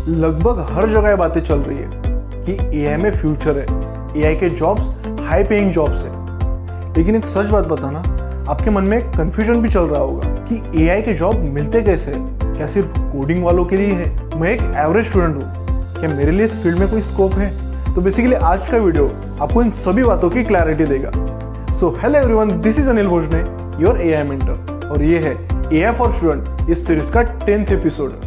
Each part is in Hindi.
लगभग हर जगह बातें चल रही है कि एआई में फ्यूचर है, एआई के जॉब्स हाई पेइंग जॉब्स है। लेकिन एक सच बात बताना, आपके मन में एक कंफ्यूजन भी चल रहा होगा कि एआई के जॉब मिलते कैसे, क्या सिर्फ कोडिंग वालों के लिए है? मैं एक एवरेज स्टूडेंट हूँ, क्या मेरे लिए इस फील्ड में कोई स्कोप है? तो बेसिकली आज का वीडियो आपको इन सभी बातों की क्लैरिटी देगा। So hello everyone, this is Anil भोजने, योर एआई मेंटर, और ये है एआई फॉर स्टूडेंट इस सीरीज का 10th एपिसोड।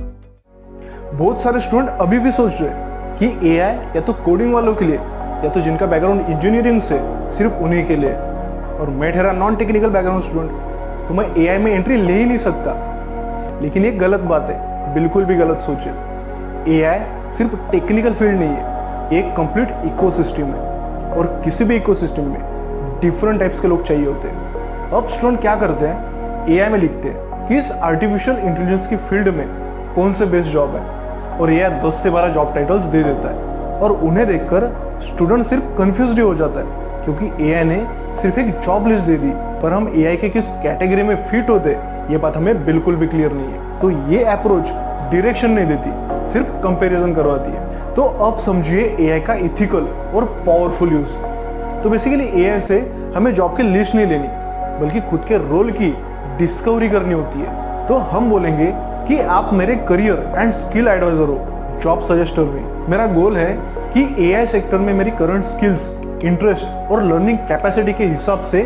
बहुत सारे स्टूडेंट अभी भी सोच रहे हैं कि एआई या तो कोडिंग वालों के लिए या तो जिनका बैकग्राउंड इंजीनियरिंग से सिर्फ उन्हीं के लिए, और मैं ठहरा नॉन टेक्निकल बैकग्राउंड स्टूडेंट, तो मैं एआई में एंट्री ले ही नहीं सकता। लेकिन ये गलत बात है, बिल्कुल भी गलत सोचे। एआई सिर्फ टेक्निकल फील्ड नहीं है, एक कंप्लीट इकोसिस्टम है, और किसी भी इकोसिस्टम में डिफरेंट टाइप्स के लोग चाहिए होते हैं। अब स्टूडेंट क्या करते हैं, एआई में लिखते हैं कि इस आर्टिफिशियल इंटेलिजेंस की फील्ड में कौन से बेस्ट जॉब है, और एआई 10 से 12 जॉब टाइटल्स दे देता है, और उन्हें देखकर स्टूडेंट सिर्फ कंफ्यूज्ड हो जाता है क्योंकि एआई ने सिर्फ एक जॉब लिस्ट दे दी, पर हम एआई के किस कैटेगरी में फिट होते ये बात हमें बिल्कुल भी क्लियर नहीं है। तो ये अप्रोच डायरेक्शन नहीं देती, सिर्फ कंपैरिजन करवाती है। तो अब समझिए एआई का इथिकल और पावरफुल यूज। तो बेसिकली एआई से हमें जॉब की लिस्ट नहीं लेनी, बल्कि खुद के रोल की डिस्कवरी करनी होती है। तो हम बोलेंगे कि आप मेरे करियर एंड स्किल एडवाइजर हो, जॉब सजेस्टर नहीं। मेरा गोल है कि एआई सेक्टर में मेरी करंट स्किल्स, इंटरेस्ट और लर्निंग कैपेसिटी के हिसाब से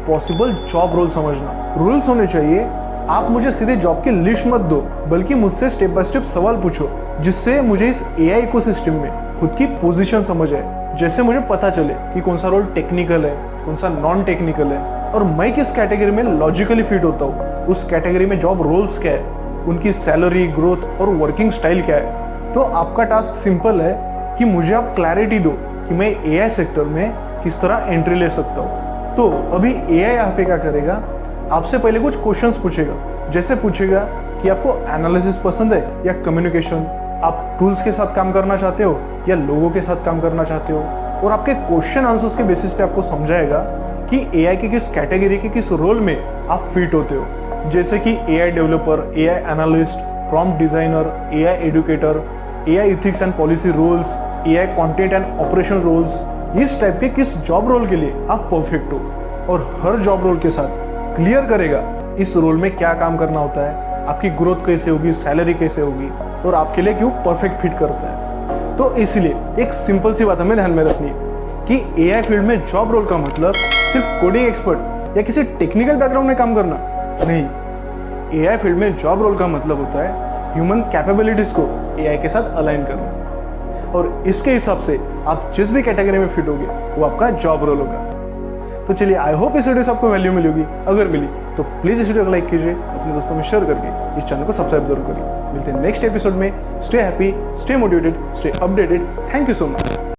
पॉसिबल जॉब रोल समझना। रूल्स होने चाहिए, आप मुझे सीधे जॉब की लिस्ट मत दो, बल्कि मुझसे स्टेप बाय स्टेप सवाल पूछो, जिससे मुझे इस एआई इकोसिस्टम में खुद की पोजीशन समझ आए। जैसे मुझे पता चले कि कौन सा रोल टेक्निकल है, कौन सा नॉन टेक्निकल है, और मैं किस कैटेगरी में लॉजिकली फिट होता हूँ, उस कैटेगरी में जॉब रोल्स क्या है, उनकी सैलरी, ग्रोथ और वर्किंग स्टाइल क्या है। तो आपका टास्क सिंपल है कि मुझे आप क्लैरिटी दो कि मैं एआई सेक्टर में किस तरह एंट्री ले सकता हूँ। तो अभी एआई यहाँ पे क्या करेगा, आपसे पहले कुछ क्वेश्चंस पूछेगा। जैसे पूछेगा कि आपको एनालिसिस पसंद है या कम्युनिकेशन, आप टूल्स के साथ काम करना चाहते हो या लोगों के साथ काम करना चाहते हो, और आपके क्वेश्चन आंसर्स के बेसिस पे आपको समझाएगा कि एआई के किस कैटेगरी के किस रोल में आप फिट होते हो। जैसे कि AI developer, AI analyst, prompt designer, AI educator, AI ethics and policy roles, AI content and operation roles. इस टाइप के किस जॉब रोल के लिए आप परफेक्ट हो, और हर जॉब रोल के साथ क्लियर करेगा इस रोल में क्या काम करना होता है, आपकी ग्रोथ कैसे होगी, सैलरी कैसे होगी, और आपके लिए क्यों परफेक्ट फिट करता है। तो इसलिए एक सिंपल सी बात हमें ध्यान में रखनी है कि एआई फील्ड में जॉब रोल का मतलब सिर्फ कोडिंग एक्सपर्ट या किसी टेक्निकल बैकग्राउंड में काम करना नहीं। एआई फील्ड में जॉब रोल का मतलब होता है ह्यूमन कैपेबिलिटीज को एआई के साथ अलाइन करना, और इसके हिसाब से आप जिस भी कैटेगरी में फिट होगे वो आपका जॉब रोल होगा। तो चलिए, आई होप इस वीडियो से आपको वैल्यू मिली होगी। अगर मिली तो प्लीज इस वीडियो को लाइक कीजिए, अपने दोस्तों में शेयर करके इस चैनल को सब्सक्राइब जरूर करिए। मिलते हैं नेक्स्ट एपिसोड में। Stay happy, stay motivated, stay updated. Thank you so much.